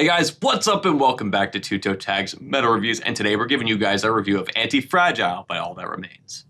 Hey guys, what's up and welcome back to Toe Tags Metal Reviews, and today we're giving you guys a review of AntiFragile by All That Remains.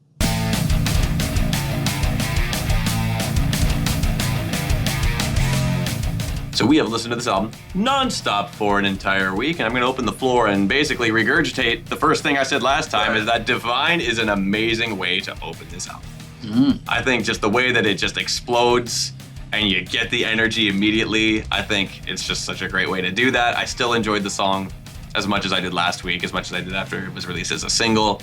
So we have listened to this album non-stop for an entire week, and I'm going to open the floor and basically regurgitate the first thing I said last time, is that Divine is an amazing way to open this album. I think just the way that it just explodes and you get the energy immediately, I think it's just such a great way to do that. I still enjoyed the song as much as I did last week, as much as I did after it was released as a single.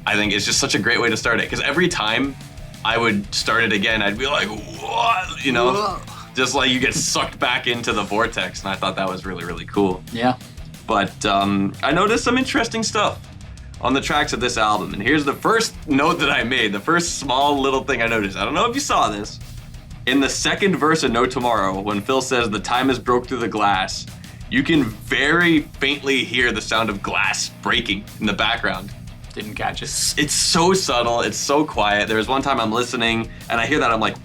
I think it's just such a great way to start it, because every time I would start it again, I'd be like, what? You know? Whoa. Just like you get sucked back into the vortex, and I thought that was really, really cool. Yeah. But I noticed some interesting stuff on the tracks of this album, and here's the first note that I made, the first small little thing I noticed. I don't know if you saw this. In the second verse of No Tomorrow, when Phil says the time has broke through the glass, you can very faintly hear the sound of glass breaking in the background. Didn't catch it. It's so subtle, it's so quiet. There was one time I'm listening and I hear that, I'm like,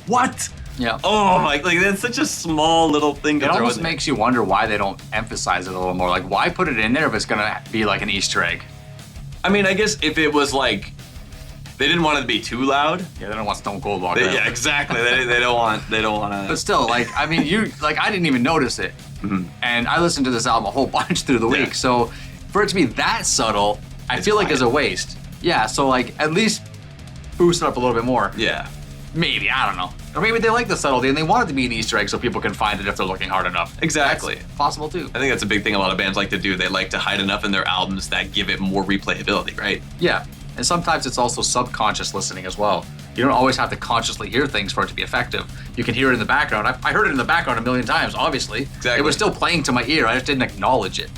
what? Yeah. Oh my, like that's such a small little thing to It throw almost in there. makes you wonder why they don't emphasize it a little more. Like, why put it in there if it's gonna be like an Easter egg? I mean, I guess if it was like, they didn't want it to be too loud. Yeah, they don't want Stone Cold walking out. Yeah, exactly. they don't want to. But still, like, I mean, I didn't even notice it. And I listened to this album a whole bunch through the week. So for it to be that subtle, I feel like is a waste. Yeah, so like, at least boost it up a little bit more. Yeah. Maybe, I don't know. Or maybe they like the subtlety and they want it to be an Easter egg so people can find it if they're looking hard enough. Exactly. That's possible too. I think that's a big thing a lot of bands like to do. They like to hide enough in their albums that give it more replayability, right? Yeah. And sometimes it's also subconscious listening as well. You don't always have to consciously hear things for it to be effective. You can hear it in the background. I heard it in the background a million times, obviously. Exactly. It was still playing to my ear. I just didn't acknowledge it.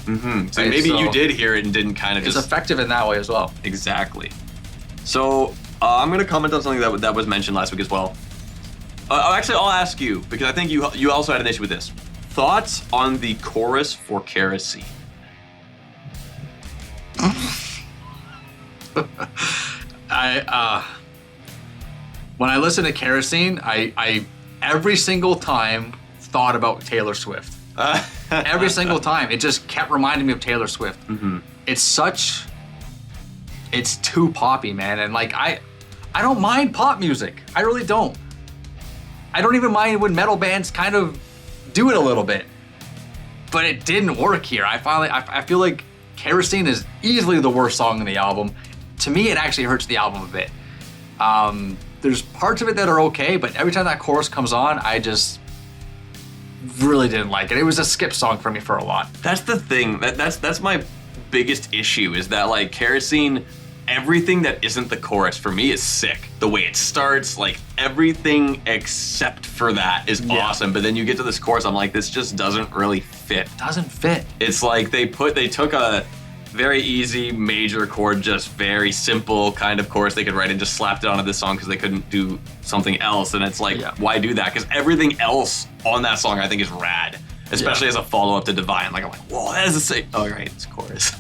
So maybe you did hear it and didn't kind of It's just... effective in that way as well. Exactly. So I'm going to comment on something that was mentioned last week as well. Actually, I'll ask you, because I think you also had an issue with this. Thoughts on the chorus for Kerosene? When I listen to Kerosene, I every single time thought about Taylor Swift. Every single time. It just kept reminding me of Taylor Swift. It's too poppy, man. And like, I don't mind pop music. I really don't. I don't even mind when metal bands kind of do it a little bit. But it didn't work here. I feel like Kerosene is easily the worst song in the album. To me, it actually hurts the album a bit. There's parts of it that are okay, but every time that chorus comes on, I just really didn't like it. It was a skip song for me for a lot. That's the thing. That's my biggest issue, is that like Kerosene, everything that isn't the chorus for me is sick. The way it starts, like everything except for that is awesome. But then you get to this chorus, I'm like, this just doesn't really fit. Doesn't fit. It's like they took a very easy major chord, just very simple kind of chorus they could write and just slapped it onto this song because they couldn't do something else. And it's like, why do that? Because everything else on that song I think is rad, especially as a follow-up to Divine. Like, I'm like, whoa, that is a sick. Oh, right, it's chorus.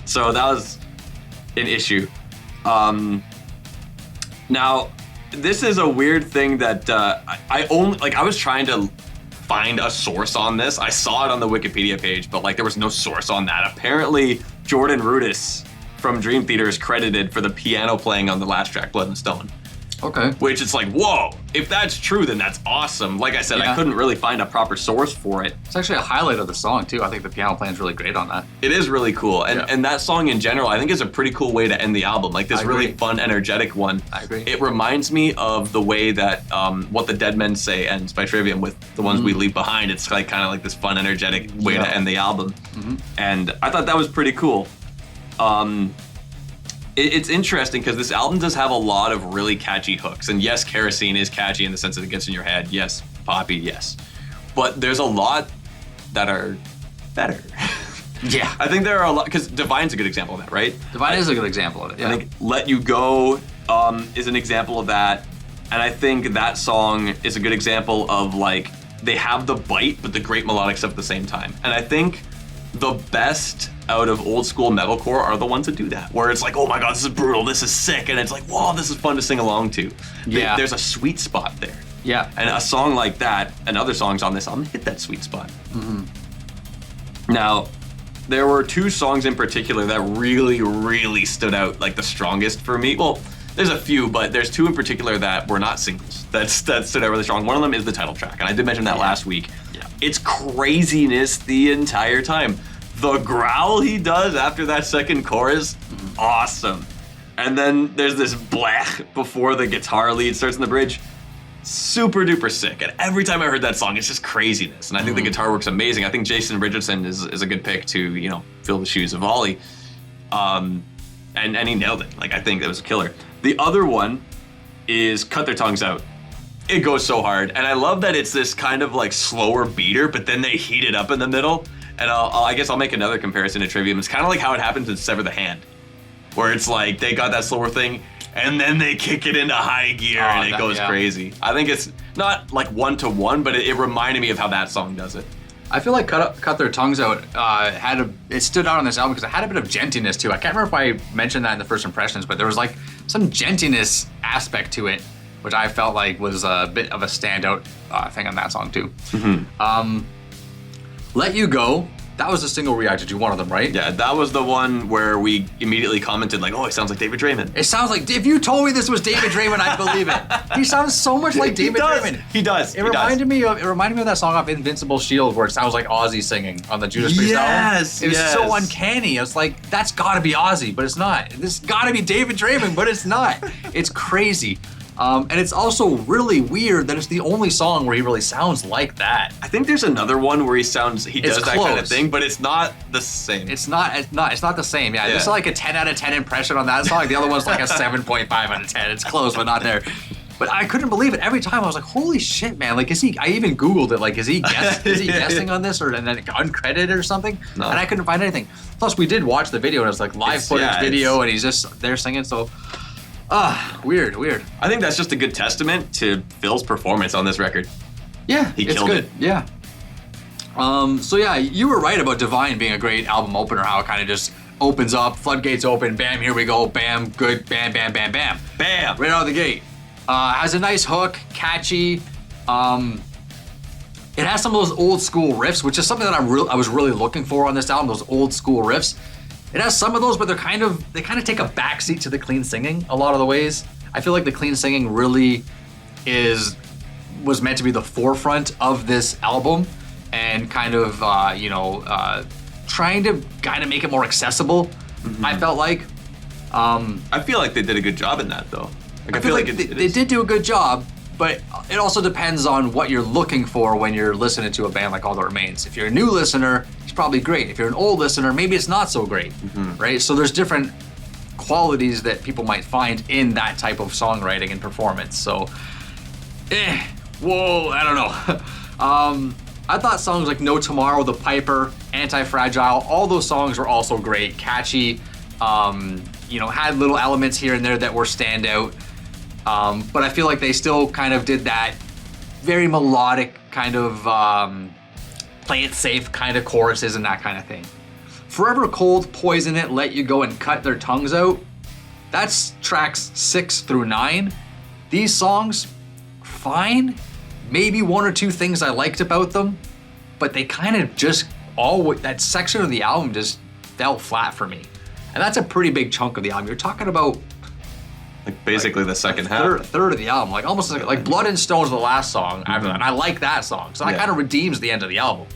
So that was an issue. Now, this is a weird thing that I was trying to find a source on this. I saw it on the Wikipedia page, but like there was no source on that. Apparently, Jordan Rudess from Dream Theater is credited for the piano playing on the last track, Blood and Stone. Okay. Which it's like, whoa, if that's true, then that's awesome. Like I said, I couldn't really find a proper source for it. It's actually a highlight of the song too. I think the piano playing is really great on that. It is really cool. And that song in general, I think is a pretty cool way to end the album. Like this really fun, energetic one. I agree. It reminds me of the way that What the Dead Men Say ends by Trivium with The Ones We Leave Behind. It's like kind of like this fun, energetic way to end the album. And I thought that was pretty cool. It's interesting because this album does have a lot of really catchy hooks. And yes, Kerosene is catchy in the sense that it gets in your head. Yes, poppy, yes. But there's a lot that are better. Yeah. I think there are a lot, because Divine's a good example of that, right? Divine is a good example of it, yeah. I think Let You Go is an example of that. And I think that song is a good example of like, they have the bite, but the great melodic stuff at the same time. And I think the best out of old school metalcore are the ones that do that, where it's like, oh my god, this is brutal, this is sick, and it's like, whoa, this is fun to sing along to. There's a sweet spot there. Yeah. And a song like that, and other songs on this album, hit that sweet spot. Now, there were two songs in particular that really, really stood out like the strongest for me. Well, there's a few, but there's two in particular that were not singles that stood out really strong. One of them is the title track, and I did mention that last week. Yeah. It's craziness the entire time. The growl he does after that second chorus, awesome. And then there's this blech before the guitar lead starts in the bridge. Super duper sick. And every time I heard that song, it's just craziness. And I think the guitar works amazing. I think Jason Richardson is a good pick to, you know, fill the shoes of Ollie. And he nailed it. Like, I think that was a killer. The other one is Cut Their Tongues Out. It goes so hard. And I love that it's this kind of like slower beater, but then they heat it up in the middle. And I guess I'll make another comparison to Trivium. It's kind of like how it happens in Sever the Hand, where it's like they got that slower thing, and then they kick it into high gear and it goes crazy. I think it's not like one-to-one, but it reminded me of how that song does it. I feel like Cut Their Tongues Out it stood out on this album because it had a bit of gentiness too. I can't remember if I mentioned that in the first impressions, but there was like some gentiness aspect to it, which I felt like was a bit of a standout thing on that song too. Let You Go. That was the single we reacted to, one of them, right? Yeah, that was the one where we immediately commented like, oh, it sounds like David Draymond. It sounds like, if you told me this was David Draymond, I'd believe it. He sounds so much like David Draymond. He does. It reminded me of that song off Invincible Shield where it sounds like Ozzy singing on the Judas Priest album. It was so uncanny. I was like, that's gotta be Ozzy, but it's not. This gotta be David Draymond, but it's not. It's crazy. And it's also really weird that it's the only song where he really sounds like that. I think there's another one where he does that kind of thing, but it's not the same. It's not the same. Yeah, this is like a 10 out of 10 impression on that song. The other one's like a 7.5 out of 10. It's close, but not there. But I couldn't believe it. Every time I was like, holy shit, man. Like, I even Googled it. Like, is he guessing on this and then uncredited or something? No. And I couldn't find anything. Plus, we did watch the video and it was like live footage video and he's just there singing. So, weird. I think that's just a good testament to Phil's performance on this record. Yeah, he killed it. Yeah. So yeah, you were right about Divine being a great album opener, how it kind of just opens up, floodgates open, bam, here we go, bam, good, bam, bam, bam, bam. Bam! Right out of the gate. Has a nice hook, catchy. It has some of those old school riffs, which is something that I was really looking for on this album, those old school riffs. It has some of those, but they kind of take a backseat to the clean singing a lot of the ways. I feel like the clean singing really was meant to be the forefront of this album and kind of, trying to kind of make it more accessible, I felt like. I feel like they did a good job in that, though. I feel like they did do a good job, but it also depends on what you're looking for when you're listening to a band like All That Remains. If you're a new listener, it's probably great. If you're an old listener, maybe it's not so great, right? So there's different qualities that people might find in that type of songwriting and performance. So, I don't know. I thought songs like No Tomorrow, The Piper, AntiFragile, all those songs were also great, catchy, had little elements here and there that were standout. But I feel like they still kind of did that very melodic kind of play it safe kind of choruses and that kind of thing. Forever Cold, Poison It, Let You Go, and Cut Their Tongues Out. That's tracks 6 through 9. These songs, fine. Maybe one or two things I liked about them, but they kind of just that section of the album just fell flat for me. And that's a pretty big chunk of the album. You're talking about like basically the second half. Third of the album, like almost like Blood and Stone's the last song after that, and I like that song. So that kind of redeems the end of the album.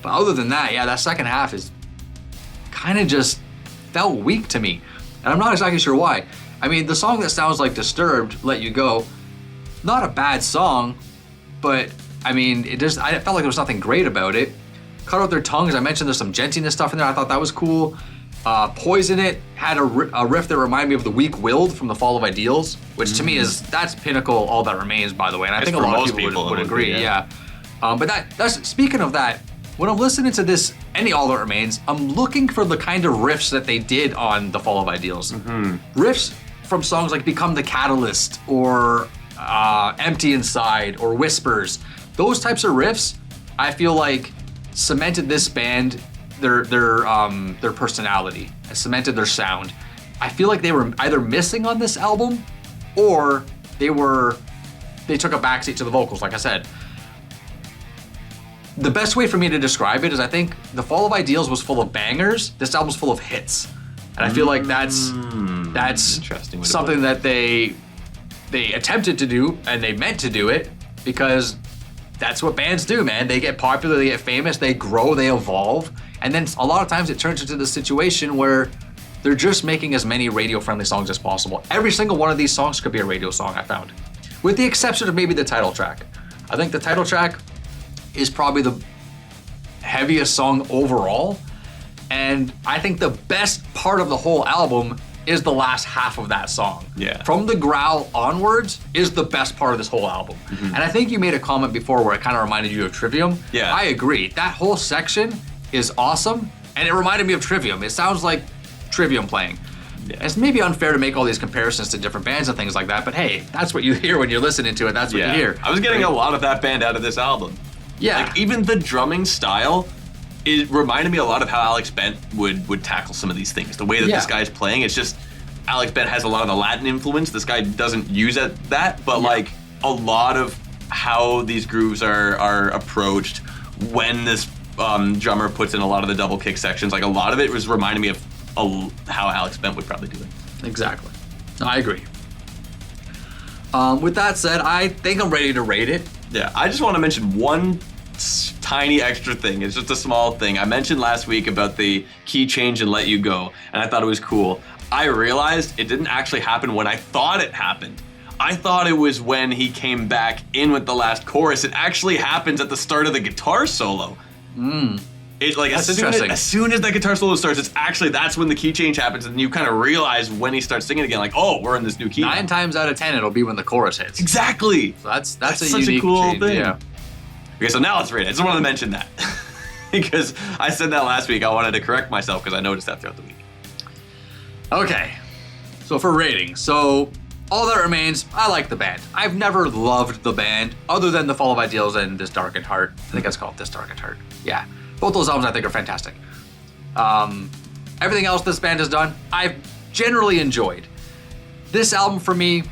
But other than that, that second half is kind of just felt weak to me. And I'm not exactly sure why. I mean, the song that sounds like Disturbed, Let You Go, not a bad song, but I mean, I felt like there was nothing great about it. Cut Out Their Tongues, I mentioned there's some gentiness stuff in there. I thought that was cool. Poison It had a riff that reminded me of The Weak Willed from The Fall of Ideals, which to me that's pinnacle All That Remains, by the way. And I think a lot of people would agree, but that's speaking of that, when I'm listening to this, any All That Remains, I'm looking for the kind of riffs that they did on The Fall of Ideals. Riffs from songs like Become the Catalyst or Empty Inside or Whispers. Those types of riffs, I feel like cemented this band, their personality, and cemented their sound. I feel like they were either missing on this album or they took a backseat to the vocals, like I said. the best way for me to describe it is I think The Fall of Ideals was full of bangers. This album's full of hits. And I feel like that's Interesting way to something that they attempted to do and they meant to do it because that's what bands do, man. They get popular, they get famous, they grow, they evolve. And then a lot of times it turns into the situation where they're just making as many radio-friendly songs as possible. Every single one of these songs could be a radio song, I found. With the exception of maybe the title track. I think the title track is probably the heaviest song overall. And I think the best part of the whole album is the last half of that song. Yeah. From the growl onwards is the best part of this whole album. And I think you made a comment before where it kind of reminded you of Trivium. Yeah. I agree. That whole section is awesome. And it reminded me of Trivium. It sounds like Trivium playing. Yeah. It's maybe unfair to make all these comparisons to different bands and things like that, but hey, that's what you hear when you're listening to it. That's what you hear. I was getting a lot of that band out of this album. Yeah. Like even the drumming style, it reminded me a lot of how Alex Bent would tackle some of these things. The way that this guy's playing, it's just Alex Bent has a lot of the Latin influence. This guy doesn't use that, but like a lot of how these grooves are approached when this drummer puts in a lot of the double kick sections. Like a lot of it was reminding me of how Alex Bent would probably do it. Exactly. I agree. With that said, I think I'm ready to rate it. Yeah, I just want to mention one tiny extra thing. It's just a small thing. I mentioned last week about the key change and Let You Go, and I thought it was cool. I realized it didn't actually happen when I thought it happened. I thought it was when he came back in with the last chorus. It actually happens at the start of the guitar solo. It's like That's as soon as that guitar solo starts, that's when the key change happens, and you kind of realize when he starts singing again, like, oh, we're in this new key. 9 times out of 10, it'll be when the chorus hits. Exactly. So that's a such unique a cool change. thing. Yeah. Okay, so now let's rate it. I just wanted to mention that because I said that last week. I wanted to correct myself because I noticed that throughout the week. Okay. So for rating, All That Remains, I like the band. I've never loved the band other than The Fall of Ideals and This Darkened Heart. I think it's called This Darkened Heart. Yeah. Both those albums I think are fantastic. Everything else this band has done, I've generally enjoyed. This album for me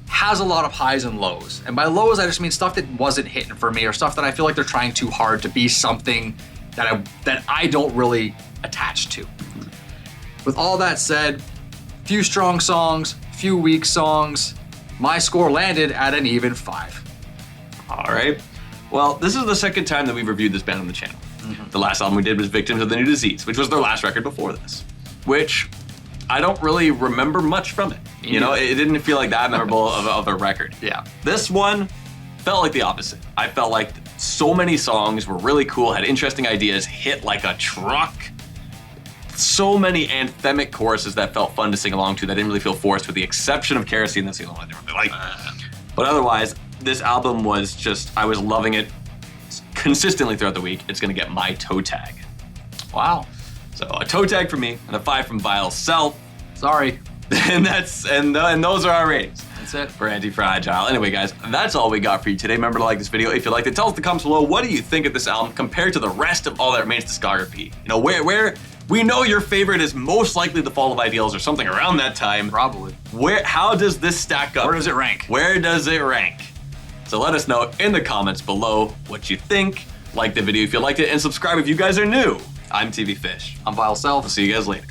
has a lot of highs and lows. And by lows, I just mean stuff that wasn't hitting for me or stuff that I feel like they're trying too hard to be something that I don't really attach to. With all that said, few strong songs, few weak songs. My score landed at an even 5. All right. Well, this is the second time that we've reviewed this band on the channel. The last album we did was Victims of the New Disease, which was their last record before this, which I don't really remember much from it. You know, it didn't feel like that memorable of a record. Yeah. This one felt like the opposite. I felt like so many songs were really cool, had interesting ideas, hit like a truck. So many anthemic choruses that felt fun to sing along to that didn't really feel forced, with the exception of Kerosene. That's the only one I didn't really like. But otherwise, this album was just, I was loving it consistently throughout the week. It's gonna get my toe tag. Wow. So a toe tag from me and a 5 from Vile Self. Sorry. And those are our ratings. That's it. For AntiFragile. Anyway, guys, that's all we got for you today. Remember to like this video if you liked it. Tell us in the comments below, what do you think of this album compared to the rest of All That Remains discography? You know, where we know your favorite is most likely The Fall of Ideals or something around that time. Probably. How does this stack up? Where does it rank? Where does it rank? So let us know in the comments below what you think. Like the video if you liked it, and subscribe if you guys are new. I'm TV Fish. I'm Vile Self. I'll see you guys later.